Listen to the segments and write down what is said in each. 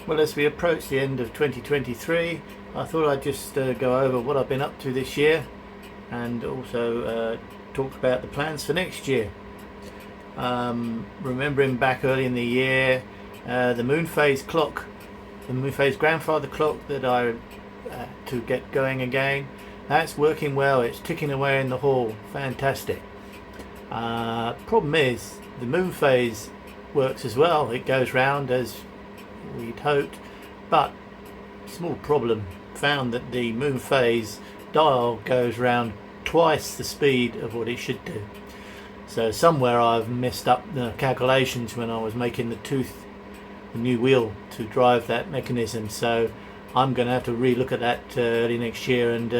Well, as we approach the end of 2023, I thought I'd just go over what I've been up to this year and also talk about the plans for next year. Remembering back early in the year, the moon phase clock, the moon phase grandfather clock that I to get going again, that's working well. It's ticking away in the hall. Fantastic. Problem is, the moon phase works as well. It goes round as we'd hoped, but small problem, found that the moon phase dial goes round twice the speed of what it should do. So somewhere I've messed up the calculations when I was making the new wheel to drive that mechanism. So I'm going to have to re-look at that early next year and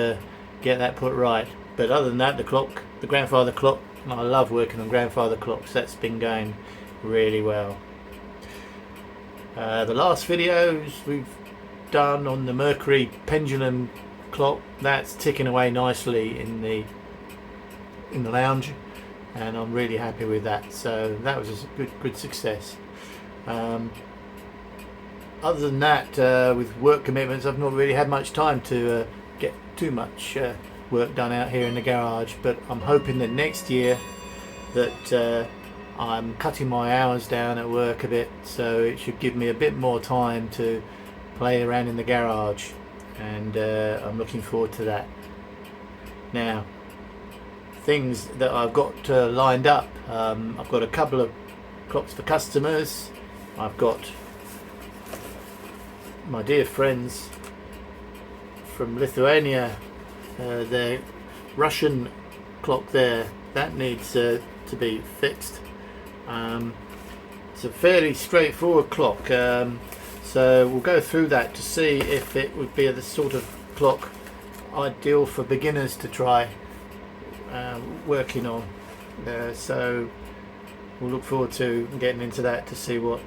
get that put right. But other than that, the grandfather clock, I love working on grandfather clocks. That's been going really well. The last videos we've done on the Mercury pendulum clock, that's ticking away nicely in the lounge, and I'm really happy with that. So that was a good success. Other than that, with work commitments, I've not really had much time to get too much work done out here in the garage, but I'm hoping that next year that I'm cutting my hours down at work a bit, so it should give me a bit more time to play around in the garage, and I'm looking forward to that. Now, things that I've got lined up, I've got a couple of clocks for customers. I've got my dear friends from Lithuania, their Russian clock there, that needs to be fixed. It's a fairly straightforward clock, so we'll go through that to see if it would be the sort of clock ideal for beginners to try working on. So we'll look forward to getting into that to see what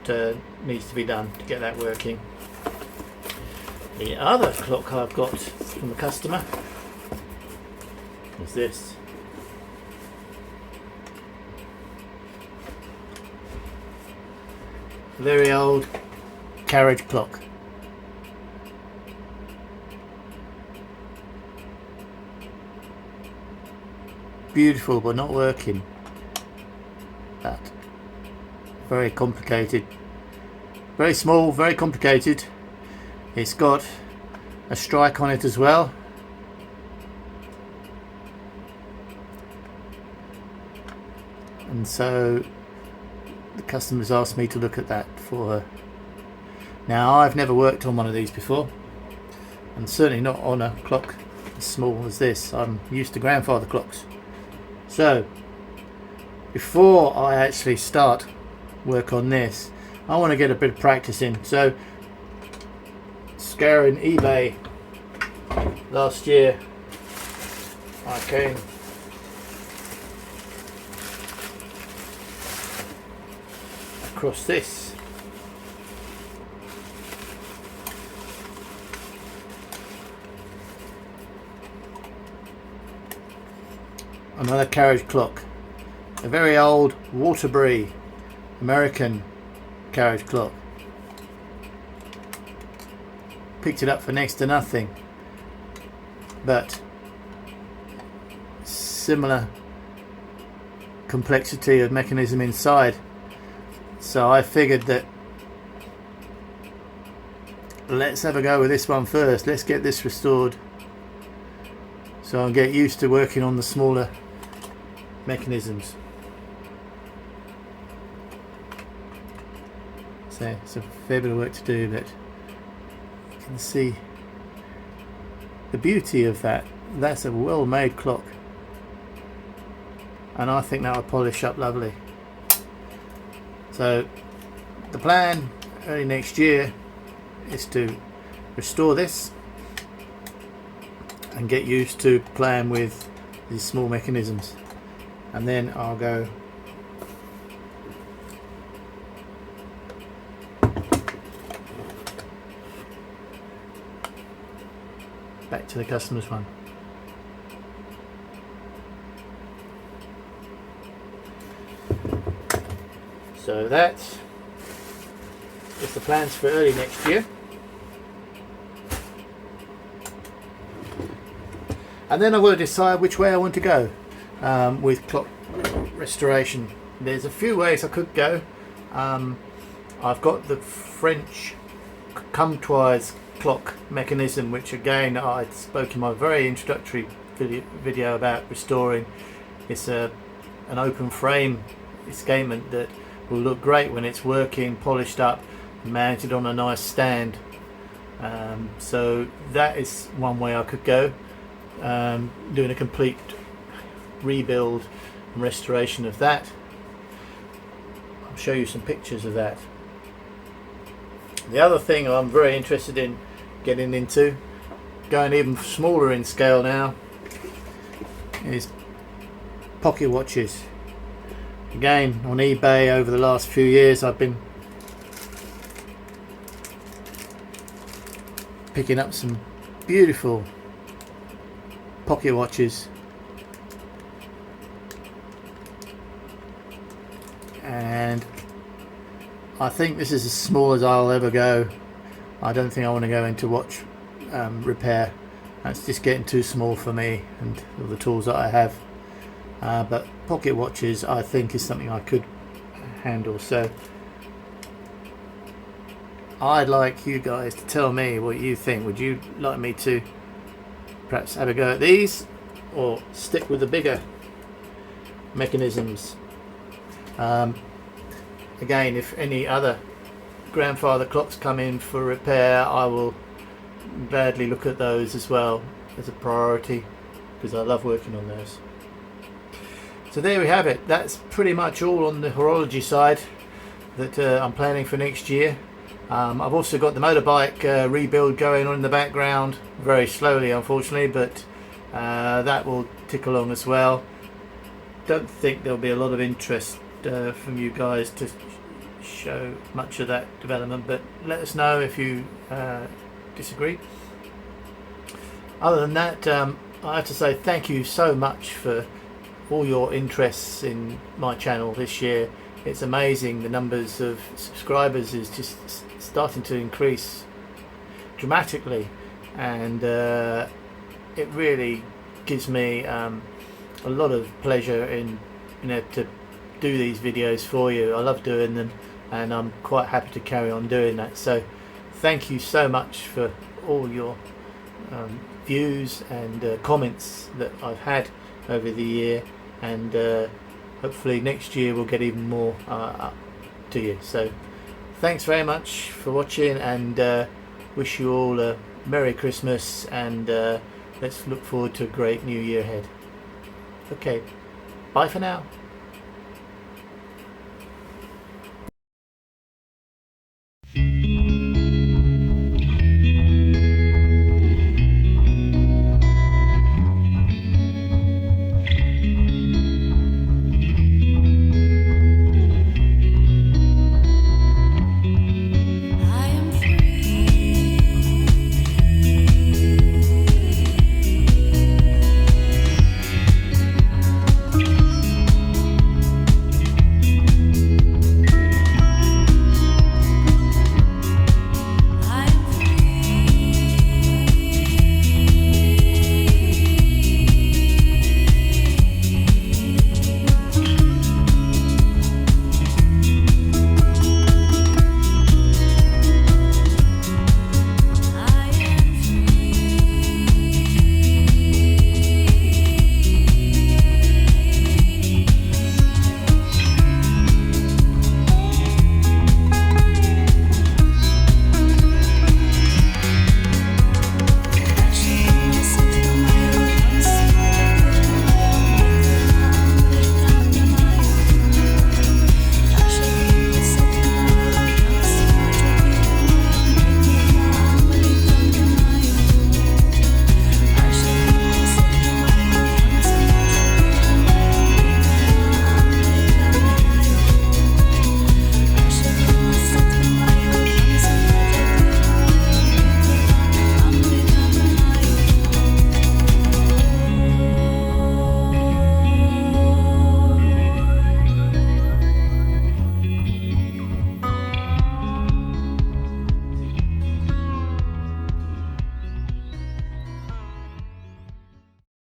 needs to be done to get that working. The other clock I've got from the customer is this. Very old carriage clock. Beautiful, but not working. That very complicated, very small, very complicated. It's got a strike on it as well. And so the customers asked me to look at that for her. Now, I've never worked on one of these before, and certainly not on a clock as small as this. I'm used to grandfather clocks. So before I actually start work on this, I want to get a bit of practice in. So scouring eBay last year, I came across this. Another carriage clock, a very old Waterbury American carriage clock. Picked it up for next to nothing, but similar complexity of mechanism inside. So I figured that let's have a go with this one first. Let's get this restored so I'll get used to working on the smaller mechanisms. So it's a fair bit of work to do, but you can see the beauty of that. That's a well-made clock, and I think that will polish up lovely. So the plan early next year is to restore this and get used to playing with these small mechanisms, and then I'll go back to the customer's one. So that's It's the plans for early next year. And then I've got to decide which way I want to go with clock restoration. There's a few ways I could go. I've got the French Comtoise clock mechanism, which again I spoke in my very introductory video about restoring. It's an open frame escapement that will look great when it's working, polished up, mounted on a nice stand. So that is one way I could go, doing a complete rebuild and restoration of that. I'll show you some pictures of that. The other thing I'm very interested in getting into, going even smaller in scale now, is pocket watches. Again, on eBay over the last few years I've been picking up some beautiful pocket watches, and I think this is as small as I'll ever go. I don't think I want to go into watch repair. That's just getting too small for me and all the tools that I have. But pocket watches I think is something I could handle. So I'd like you guys to tell me what you think. Would you like me to perhaps have a go at these, or stick with the bigger mechanisms? Again, if any other grandfather clocks come in for repair, I will gladly look at those as well as a priority, because I love working on those. So there we have it. That's pretty much all on the horology side that I'm planning for next year. I've also got the motorbike rebuild going on in the background, very slowly unfortunately, but that will tick along as well. Don't think there'll be a lot of interest from you guys to show much of that development, but let us know if you disagree. Other than that, I have to say thank you so much for all your interests in my channel this year. It's amazing, the numbers of subscribers is just starting to increase dramatically, and it really gives me a lot of pleasure in being able to do these videos for you. I love doing them, and I'm quite happy to carry on doing that. So thank you so much for all your views and comments that I've had over the year, and hopefully next year we'll get even more up to you. So thanks very much for watching, and wish you all a Merry Christmas, and let's look forward to a great new year ahead. Okay, bye for now. Mm-hmm.